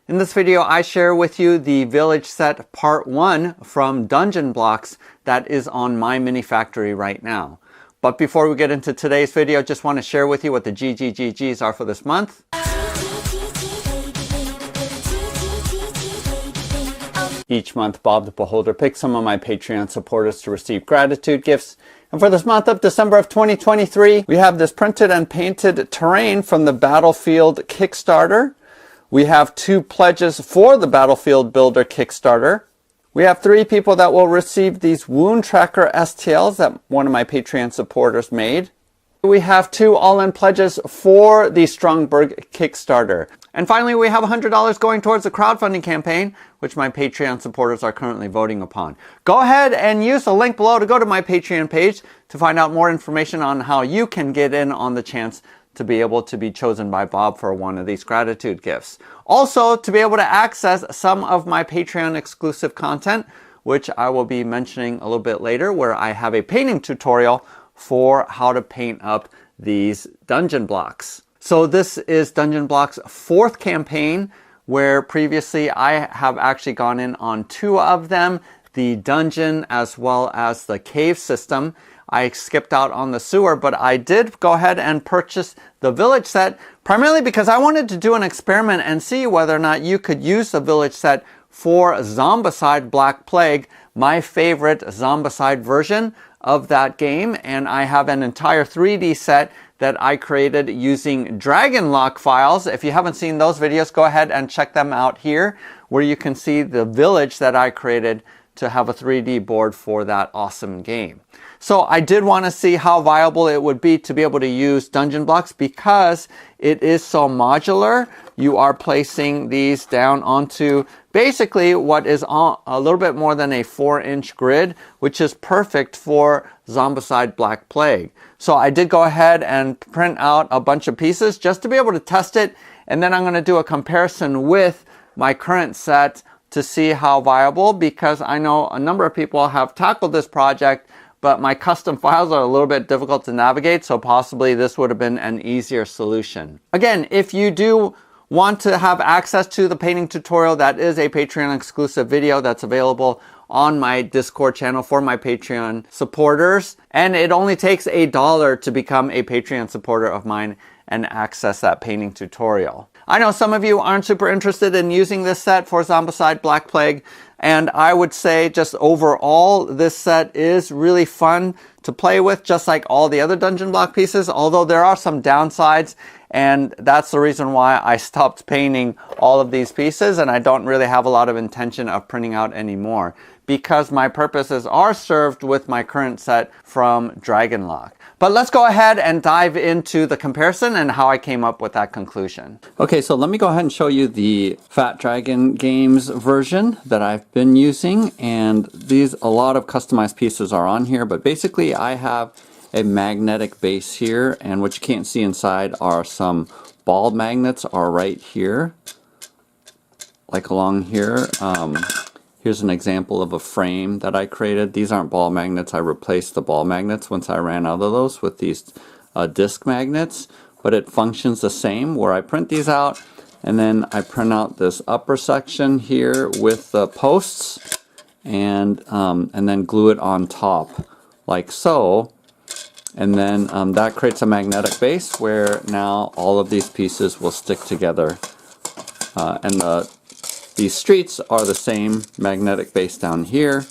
In this video, I share with you the Village set part 1 from Dungeon Blocks that is on my mini factory right now. But before we get into today's video, just want to share with you what the GGGGs are for this month. Each month, Bob the Beholder picks some of my Patreon supporters to receive gratitude gifts. And for this month of December of 2023, we have this printed and painted terrain from the Battlefield Kickstarter. We have 2 pledges for the Battlefield Builder Kickstarter. We have 3 people that will receive these Wound Tracker STLs that one of my Patreon supporters made. We have 2 all-in pledges for the Strongberg Kickstarter. And finally, we have $100 going towards the crowdfunding campaign, which my Patreon supporters are currently voting upon. Go ahead and use the link below to go to my Patreon page to find out more information on how you can get in on the chance to be able to be chosen by Bob for one of these gratitude gifts. Also, to be able to access some of my Patreon exclusive content, which I will be mentioning a little bit later, where I have a painting tutorial for how to paint up these dungeon blocks. So this is Dungeon Blocks' 4th campaign, where previously I have actually gone in on 2 of them, the dungeon as well as the cave system. I skipped out on the sewer, but I did go ahead and purchase the Village set, primarily because I wanted to do an experiment and see whether or not you could use the Village set for Zombicide Black Plague, my favorite Zombicide version of that game. And I have an entire 3D set that I created using Dragon Lock files. If you haven't seen those videos, go ahead and check them out here, where you can see the village that I created to have a 3D board for that awesome game. So I did want to see how viable it would be to be able to use Dungeon Blocks because it is so modular. You are placing these down onto basically what is a little bit more than a 4-inch grid, which is perfect for Zombicide Black Plague. So I did go ahead and print out a bunch of pieces just to be able to test it, and then I'm going to do a comparison with my current set to see how viable, because I know a number of people have tackled this project, but my custom files are a little bit difficult to navigate, so possibly this would have been an easier solution. Again, if you do want to have access to the painting tutorial, that is a Patreon exclusive video that's available on my Discord channel for my Patreon supporters. And it only takes $1 to become a Patreon supporter of mine and access that painting tutorial. I know some of you aren't super interested in using this set for Zombicide Black Plague, and I would say just overall this set is really fun to play with, just like all the other dungeon block pieces, although there are some downsides, and that's the reason why I stopped painting all of these pieces, and I don't really have a lot of intention of printing out any more, because my purposes are served with my current set from Dragon Lock. But let's go ahead and dive into the comparison and how I came up with that conclusion. Okay, so let me go ahead and show you the Fat Dragon Games version that I've been using. And a lot of customized pieces are on here, but basically I have a magnetic base here, and what you can't see inside are some ball magnets are right here, like along here. Here's an example of a frame that I created. These aren't ball magnets. I replaced the ball magnets once I ran out of those with these disc magnets. But it functions the same, where I print these out and then I print out this upper section here with the posts and then glue it on top like so. And then that creates a magnetic base where now all of these pieces will stick together. These streets are the same magnetic base down here.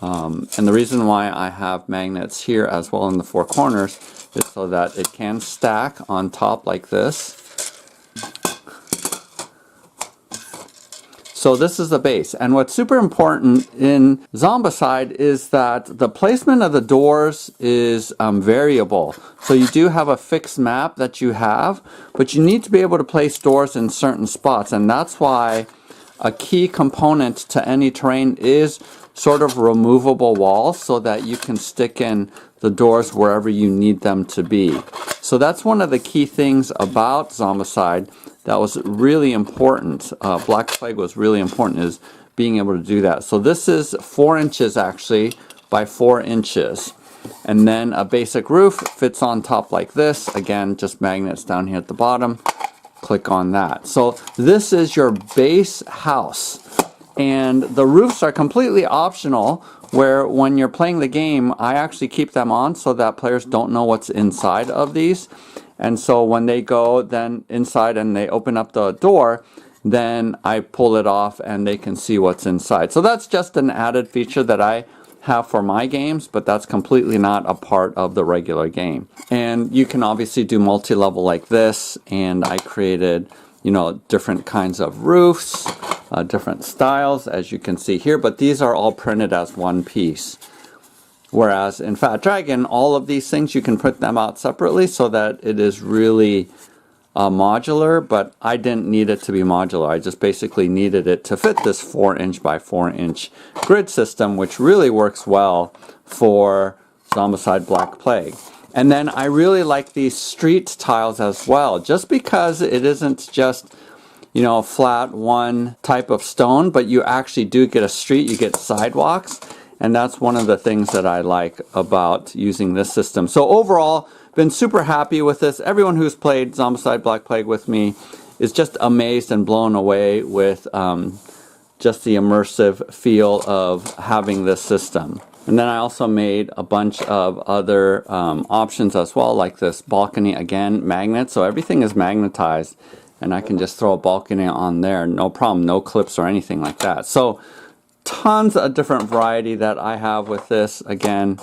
And the reason why I have magnets here as well in the 4 corners is so that it can stack on top like this. So this is the base. And what's super important in Zombicide is that the placement of the doors is variable. So you do have a fixed map that you have, but you need to be able to place doors in certain spots. And that's why a key component to any terrain is sort of removable walls, so that you can stick in the doors wherever you need them to be. So that's one of the key things about Zombicide that was really important. Black Plague was really important, is being able to do that. So this is 4 inches actually by 4 inches. And then a basic roof fits on top like this. Again, just magnets down here at the bottom. click on that. So this is your base house. And the roofs are completely optional, where when you're playing the game, I actually keep them on so that players don't know what's inside of these. And so when they go then inside and they open up the door, then I pull it off and they can see what's inside. So that's just an added feature that I have for my games, but that's completely not a part of the regular game. And you can obviously do multi-level like this, and I created, you know, different kinds of roofs, different styles, as you can see here, but these are all printed as one piece. Whereas in Fat Dragon, all of these things, you can print them out separately so that it is really modular, but I didn't need it to be modular. I just basically needed it to fit this 4" by 4" grid system, which really works well for Zombicide Black Plague. And then I really like these street tiles as well, just because it isn't just, you know, a flat one type of stone, but you actually do get a street, you get sidewalks. And that's one of the things that I like about using this system. So overall, been super happy with this. Everyone who's played Zombicide Black Plague with me is just amazed and blown away with just the immersive feel of having this system. And then I also made a bunch of other options as well, like this balcony, again, magnet. So everything is magnetized, and I can just throw a balcony on there, no problem, no clips or anything like that. So tons of different variety that I have with this. Again,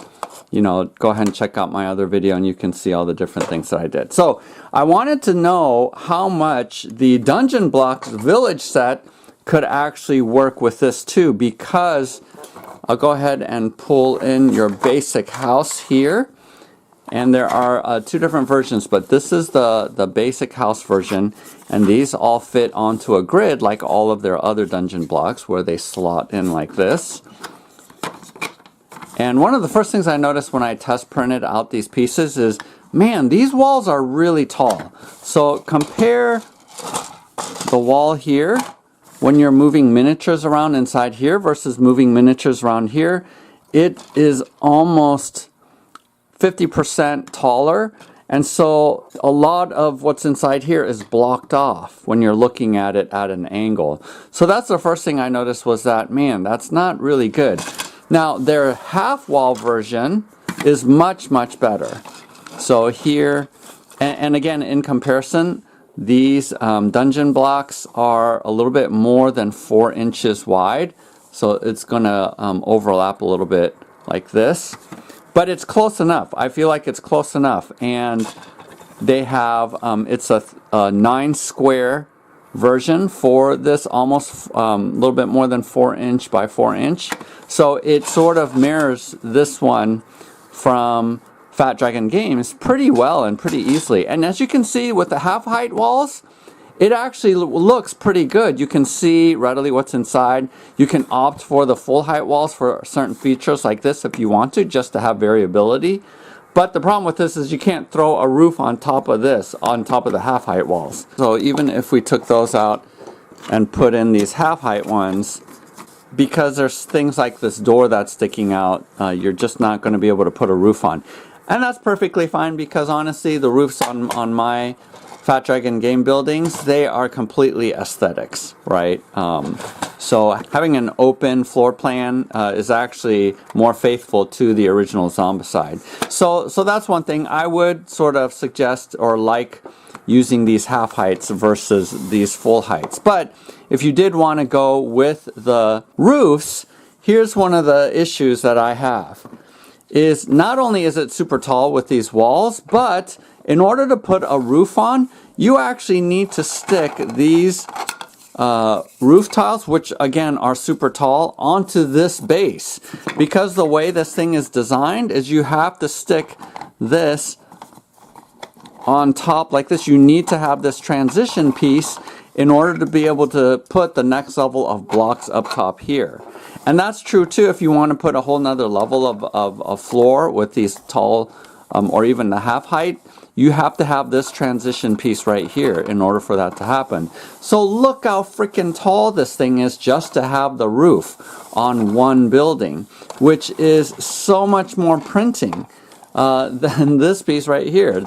you know, go ahead and check out my other video and you can see all the different things that I did. So I wanted to know how much the Dungeon Blocks Village set could actually work with this too, because I'll go ahead and pull in your basic house here. And there are two different versions, but this is the basic house version, and these all fit onto a grid like all of their other dungeon blocks, where they slot in like this. And one of the first things I noticed when I test printed out these pieces is, man, these walls are really tall. So compare the wall here when you're moving miniatures around inside here versus moving miniatures around here. It is almost 50% taller, and so a lot of what's inside here is blocked off when you're looking at it at an angle. So that's the first thing I noticed, was that, man, that's not really good. Now their half wall version is much better. So here, and again, in comparison, these dungeon blocks are a little bit more than 4 inches wide, so it's gonna overlap a little bit like this. But it's close enough. I feel like it's close enough. And they have, it's a 9 square version for this, almost a little bit more than 4" by 4". So it sort of mirrors this one from Fat Dragon Games pretty well and pretty easily. And as you can see with the half height walls, it actually looks pretty good. You can see readily what's inside. You can opt for the full height walls for certain features like this if you want to, just to have variability. But the problem with this is you can't throw a roof on top of this, on top of the half height walls. So even if we took those out and put in these half height ones, because there's things like this door that's sticking out, you're just not going to be able to put a roof on. And that's perfectly fine, because honestly, the roofs on my Fat Dragon game buildings, they are completely aesthetics, right? So having an open floor plan is actually more faithful to the original Zombicide. So that's one thing I would sort of suggest or like, using these half heights versus these full heights. But if you did want to go with the roofs, here's one of the issues that I have. Is not only is it super tall with these walls, but in order to put a roof on, you actually need to stick these roof tiles, which again are super tall, onto this base. Because the way this thing is designed is you have to stick this on top like this. You need to have this transition piece in order to be able to put the next level of blocks up top here. And that's true too if you want to put a whole nother level of a floor with these tall or even the half height. You have to have this transition piece right here in order for that to happen. So look how freaking tall this thing is just to have the roof on one building, which is so much more printing than this piece right here.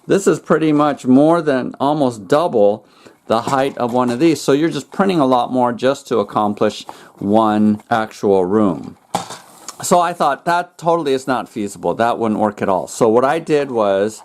this is pretty much more than almost double the height of one of these. So you're just printing a lot more just to accomplish one actual room. So I thought that totally is not feasible. That wouldn't work at all. So what I did was,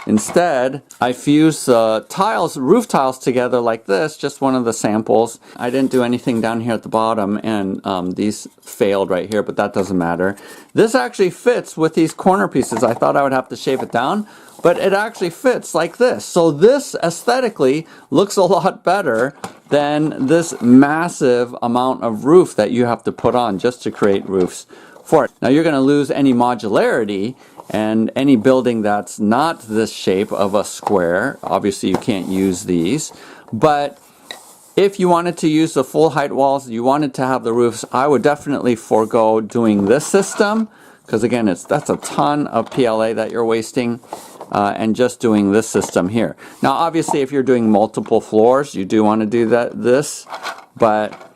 instead, I fused tiles, roof tiles together like this, just one of the samples. I didn't do anything down here at the bottom, and these failed right here, but that doesn't matter. This actually fits with these corner pieces. I thought I would have to shave it down, but it actually fits like this. So this aesthetically looks a lot better than this massive amount of roof that you have to put on just to create roofs for it. Now you're going to lose any modularity, and any building that's not this shape of a square, obviously you can't use these. But if you wanted to use the full height walls, you wanted to have the roofs, I would definitely forego doing this system, because again, that's a ton of PLA that you're wasting, and just doing this system here. Now obviously if you're doing multiple floors, you do want to do this, but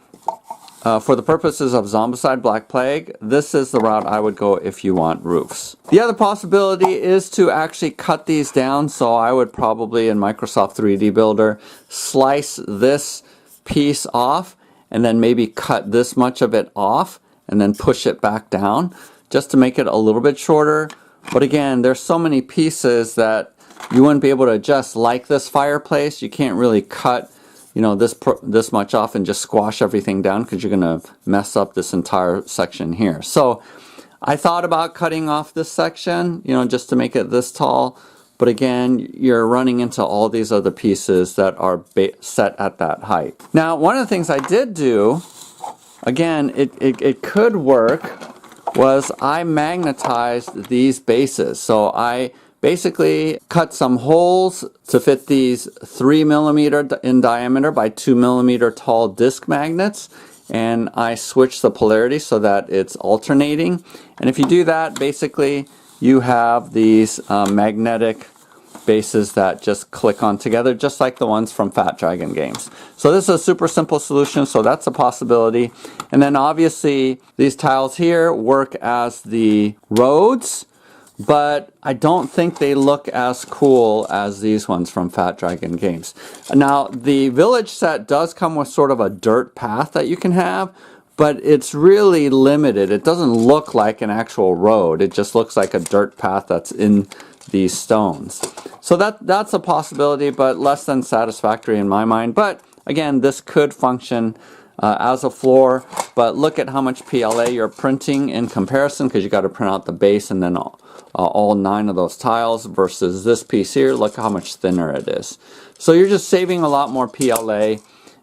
for the purposes of Zombicide Black Plague, this is the route I would go if you want roofs. The other possibility is to actually cut these down, so I would probably in Microsoft 3D Builder slice this piece off and then maybe cut this much of it off and then push it back down just to make it a little bit shorter. But again, there's so many pieces that you wouldn't be able to adjust, like this fireplace. You can't really cut, you know, this much off and just squash everything down, because you're going to mess up this entire section here. So I thought about cutting off this section, you know, just to make it this tall. But again, you're running into all these other pieces that are set at that height. Now, one of the things I did do, again, it could work, was I magnetized these bases. So I basically cut some holes to fit these 3mm in diameter by 2mm tall disc magnets, and I switched the polarity so that it's alternating. And if you do that, basically you have these magnetic bases that just click on together, just like the ones from Fat Dragon games. So this is a super simple solution, so that's a possibility. And then obviously these tiles here work as the roads, but I don't think they look as cool as these ones from Fat Dragon games. Now, the Village set does come with sort of a dirt path that you can have, but it's really limited. It doesn't look like an actual road. It just looks like a dirt path that's in these stones. So that's a possibility, but less than satisfactory in my mind. But again, this could function as a floor, but look at how much PLA you're printing in comparison, because you got to print out the base and then all 9 of those tiles, versus this piece here. Look how much thinner it is. So you're just saving a lot more PLA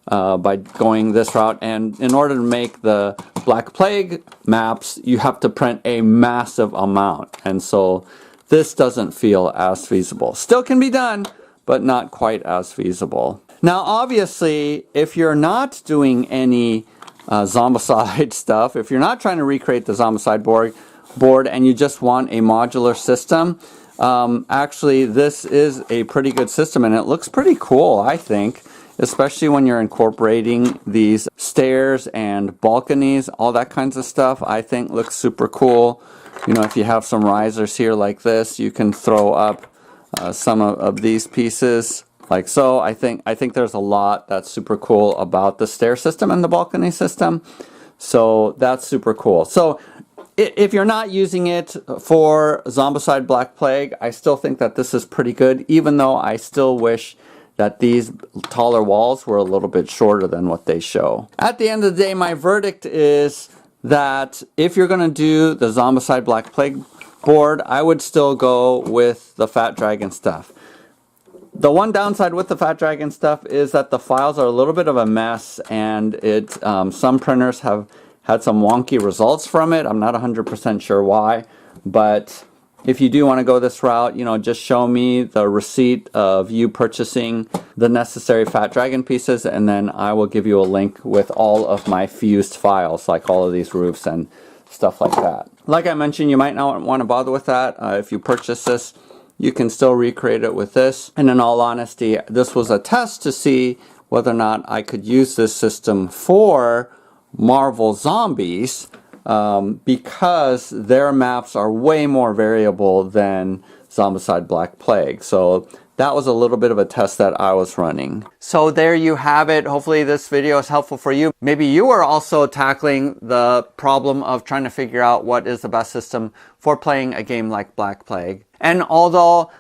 by going this route. And in order to make the Black Plague maps, you have to print a massive amount, and so this doesn't feel as feasible. Still can be done, but not quite as feasible. Now obviously, if you're not doing any Zombicide stuff, if you're not trying to recreate the Zombicide board and you just want a modular system, actually this is a pretty good system, and it looks pretty cool, I think, especially when you're incorporating these stairs and balconies, all that kinds of stuff. I think looks super cool. You know, if you have some risers here like this, you can throw up some of these pieces like so. I think there's a lot that's super cool about the stair system and the balcony system. So that's super cool. So if you're not using it for Zombicide Black Plague, I still think that this is pretty good, even though I still wish that these taller walls were a little bit shorter than what they show. At the end of the day, my verdict is that if you're going to do the Zombicide Black Plague board, I would still go with the Fat Dragon stuff. The one downside with the Fat Dragon stuff is that the files are a little bit of a mess, and some printers have had some wonky results from it. I'm not 100% sure why, but if you do want to go this route, you know, just show me the receipt of you purchasing the necessary Fat Dragon pieces, and then I will give you a link with all of my fused files, like all of these roofs and stuff like that. Like I mentioned, you might not want to bother with that. If you purchase this, you can still recreate it with this. And in all honesty, this was a test to see whether or not I could use this system for Marvel Zombies, because their maps are way more variable than Zombicide Black Plague. So that was a little bit of a test that I was running. So there you have it. Hopefully this video is helpful for you. Maybe you are also tackling the problem of trying to figure out what is the best system for playing a game like Black Plague. And although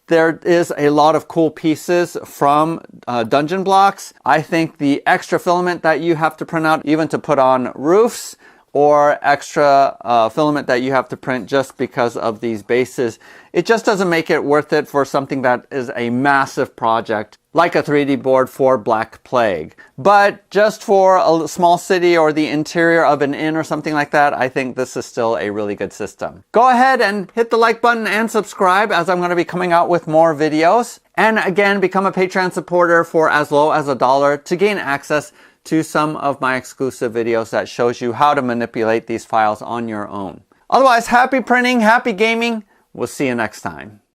there is a lot of cool pieces from dungeon blocks, I think the extra filament that you have to print out even to put on roofs, or extra filament that you have to print just because of these bases, it just doesn't make it worth it for something that is a massive project like a 3D board for Black Plague. But just for a small city or the interior of an inn or something like that, I think this is still a really good system. Go ahead and hit the like button and subscribe, as I'm going to be coming out with more videos. And again, become a Patreon supporter for as low as $1 to gain access to some of my exclusive videos that shows you how to manipulate these files on your own. Otherwise, happy printing, happy gaming. We'll see you next time.